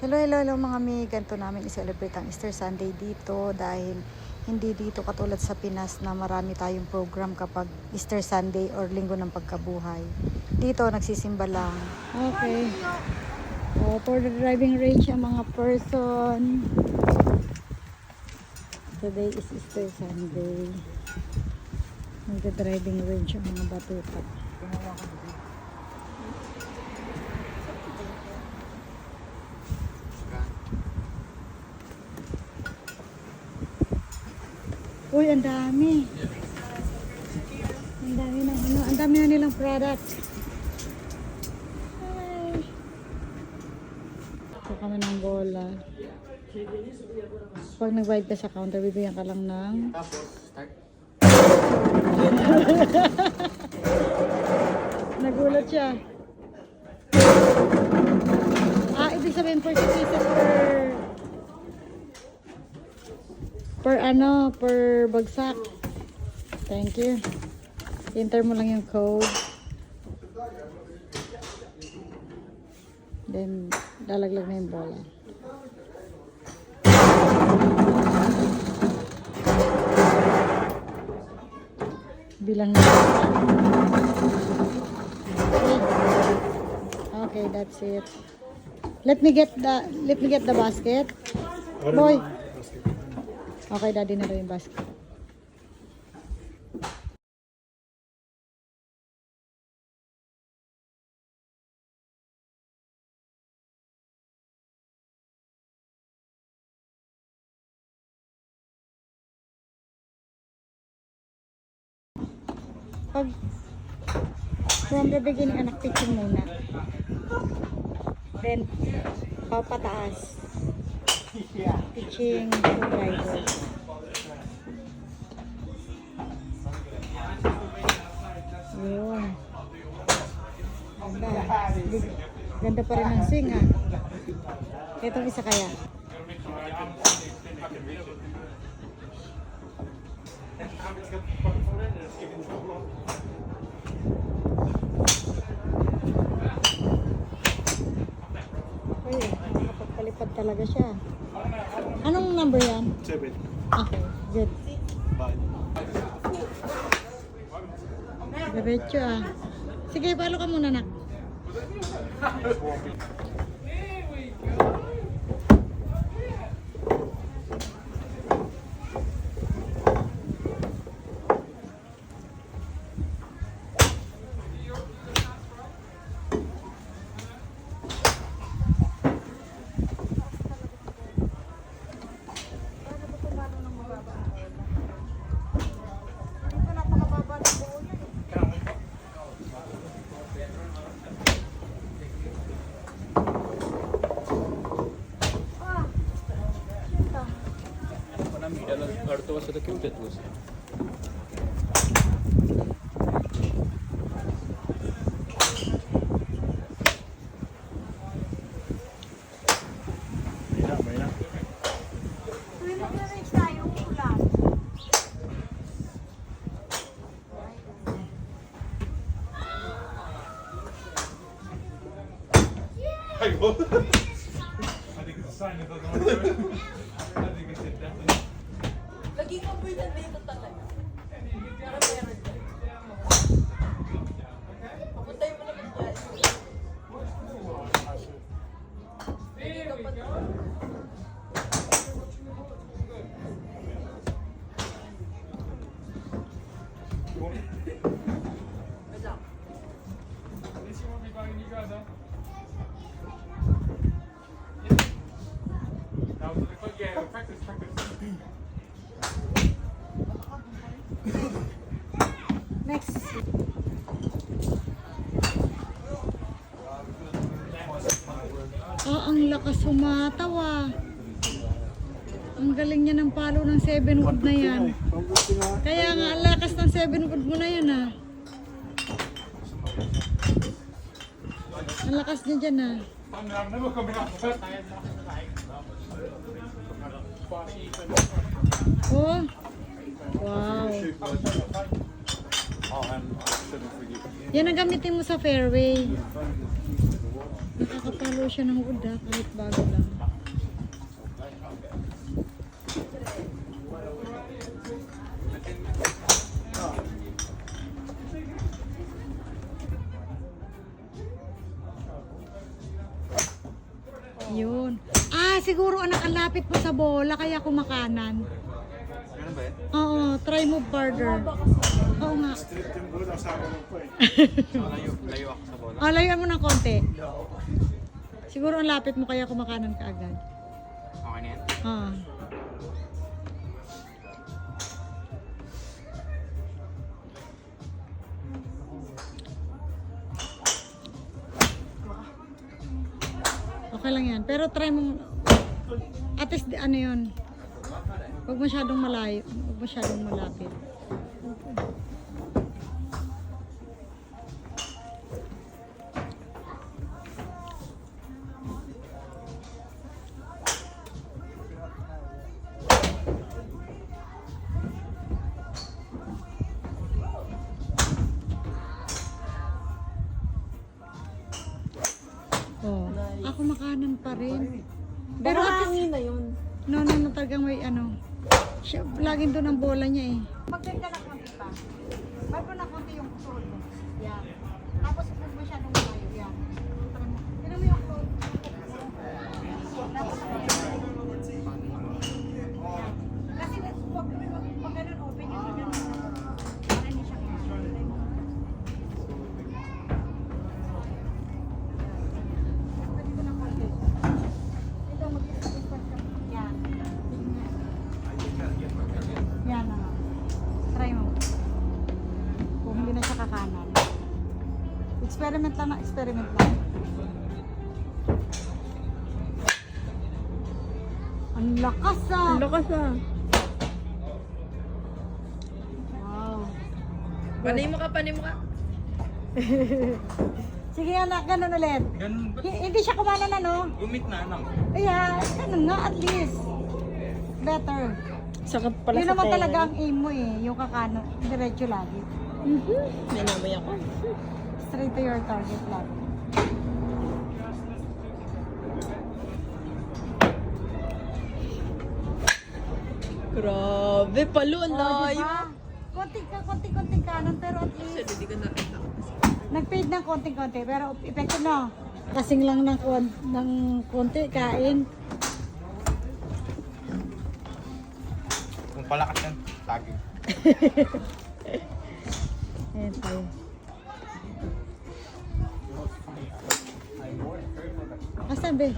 Hello, hello, hello mga mi. Ganito namin i-celebrate ang Easter Sunday dito dahil hindi dito katulad sa Pinas na marami tayong program kapag Easter Sunday or Linggo ng Pagkabuhay. Dito, nagsisimba lang. Okay. For the driving range ang mga person. Today is Easter Sunday. Magda-driving range ang mga batuta. Uy, ang dami. Ang dami ng ano, ang dami na nilang product. Hi. Ito kami ng bola. Pag nag-bayad ka sa counter, bibigyan ka lang ng... Nagulat siya. Ibig sabihin 40 pieces per bagsak. Thank you. Enter mo lang yung code. Then, lalaglag na yung bola. Bilang na. Okay, that's it. Let me get the basket. Boy. Okay, daddy na rin yung basket. Pag from the beginning, anak, pitching muna. Then, papataas. Pitching driver. Yun. Ganda. Ganda pa rin ang swing, ah. Itong isa kaya. Uy, nakapagpalipad talaga siya. Anong number yan? 7. Okay, good. Bye. Diretso, ah. Sige, palo ka muna, nak. अर्थ वर्ष तर क्यों देत वर्ष महिना I think it's a sign that doesn't want to do it. I think it's definitely. Lagi ka po yan dito talaga. Para meron dyan. Papuntay mo naman dyan. Lagi ka pa doon. Wala. Next. Ang lakas humataw, ah. Ang galing niya ng palo ng 7 wood na yan. Kaya nga, ang lakas ng 7 wood mo na yan, ah. Ang lakas niya dyan, ah. Oh. Wow. Yan ang gamitin mo sa fairway. Nakakapalo siya ng wood, ah, kahit bago lang. Yun. Ah, siguro anak, ang lapit mo sa bola, kaya kumakanan. Ganun ba yun? Oo, try move further. Oo nga. Strip yung bola sa ako po eh. Layo ako sa bola. Ah, layuan mo ng konti. Siguro ang lapit mo, kaya kumakanan ka agad. Okay na yan? Ah. Okay lang yan. Pero try mo, at least ano yun, huwag masyadong malayo, huwag masyadong malapit. Oh, ako makanan pa rin. Pero Pero at hangin na yun. no, talagang may ano. Siya, laging doon ang bola niya eh. Mag-bend ka na konti pa. Bago na konti yung suot mo. Yan. Tapos huwag masyadong malayo. Yan. Tinan mo yung clothes. Tapos kasi huwag pag ganun open yung ganun. Para hindi siya kumakain. Dito na konti. Ito mag-isip-isip ka. Yan. Yan na. Try mo. Kung hindi na siya kakanan. Experiment lang na experiment lang. Ang lakas ah! Ang lakas ah. Wow. Panay mo ka, panay mo ka. Sige anak, ganun ulit. Ganun ba? Hindi siya kumanan ano? Gumit na anak. Ayan, ganun nga at least. Better. Sakit pala Yun sa naman tenga. talaga ang aim mo eh, yung kakanan, diretso lagi. Minamay ako. Straight to your target lagi. Grabe, palo, ang Oh, layo. diba? Konting kanan pero at least Hindi ko nakita. nag-fade ng konting-konti pero effective na. Kasing lang ng konti, kain. Kung palakas yan, taging. Ayan tayo. Asan be?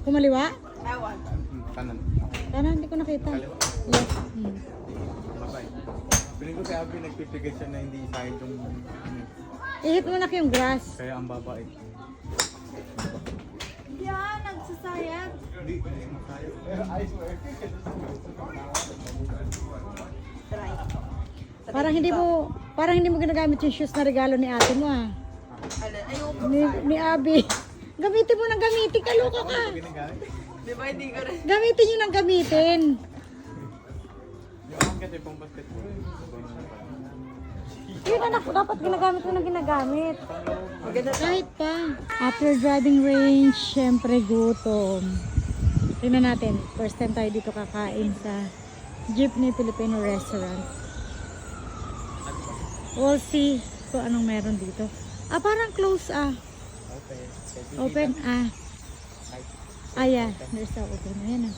Kumaliwa? Ewan. Kanan. Kanan, hindi ko nakita. Yes. Babay. Piling ko si Abby nagpipigay siya na hindi isahid yung I-hit mo na yung grass. kaya ang babae. Yan, nagsasayang. Hindi, masaya. I swear. Parang hindi mo ginagamit yung shoes na regalo ni ate mo ah. Ayoko. Ni Abby. Gamitin mo ng gamitin, kaloka ka. Ginagamit. Di ba hindi ko rin? Gamitin nyo ng gamitin. Yung ang kasi pang basketball. Yun anak, dapat ginagamit mo ng ginagamit. Maganda to. Kahit pa. After driving range, syempre gutom. Tingnan natin, first time tayo dito kakain sa Jeepney Filipino Restaurant. We'll see kung anong meron dito. Ah, parang close ah. Open ah. Ah, yeah. There's a open. Ayan ah.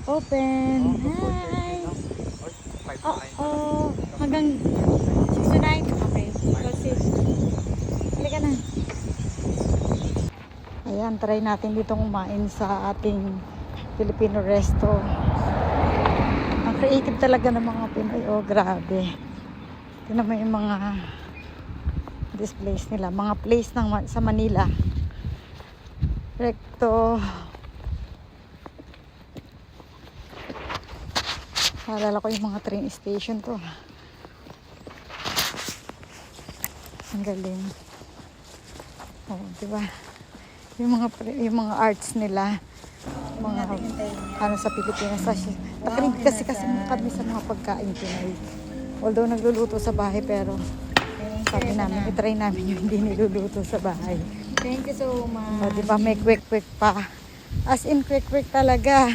Open. Hi. Oh. Hanggang 6 to 9. Okay. We'll see. Halika na. Ayan, try natin dito kumain sa ating Filipino resto. Ang creative talaga ng mga Pinoy. Oh, grabe. Tignan mo yung mga displays nila. Mga place sa Manila. Recto. Naalala ko yung mga train station to. Ang galing. Oh, diba? Yung mga arts nila. Mga ano sa Pilipinas. Nakinig kasi kami sa mga pagkain Pinoy. Although nagluluto sa bahay pero sabi namin, itry namin yung hindi niluluto sa bahay. Thank you so much. O, diba may quick pa. As in quick talaga.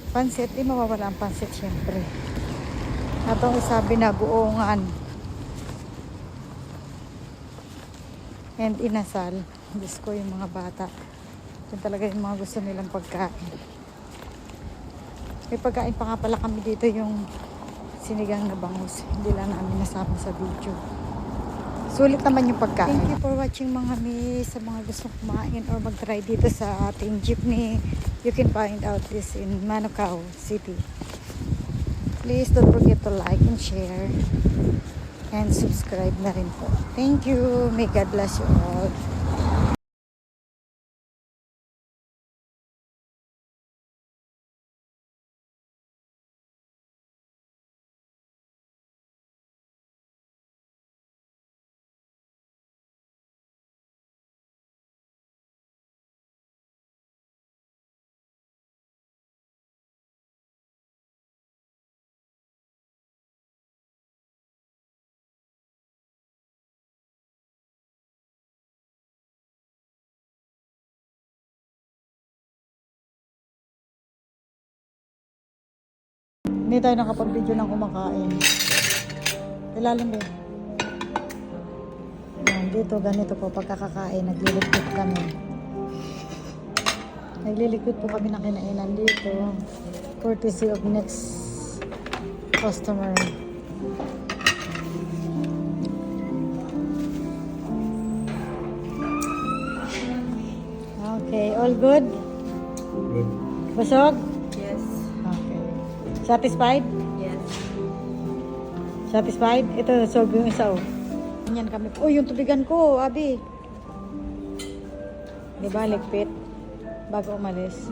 Pansit, di mawawala ang pansit syempre. Atong isabi na guongan. And inasal. Diyos ko yung mga bata. Yan talaga yung mga gusto nilang pagkain. May pagkain pa nga pala kami dito, yung sinigang na bangus. Hindi lang namin nasama sa video. Sulit naman yung pagkain. Thank you for watching mga miss. Sa mga gustong kumain or mag-try dito sa ating jeepney, you can find out this in Manukau City. Please don't forget to like and share and subscribe na rin po. Thank you. May God bless you all. Hindi tayo nakapag-video ng kumakain. Ilalim din. Dito, ganito po pagkakakain. Nagliligpit kami. Nagliligpit po kami ng kinainan dito. Courtesy of next customer. Okay, all good? Good. Busog? Yes. Okay. Satisfied? Yes. Satisfied? Ito, solve yung isa, oh. Yan kami. Oh, yung tubigan ko, Abi. Diba, ligpit? Bago umalis.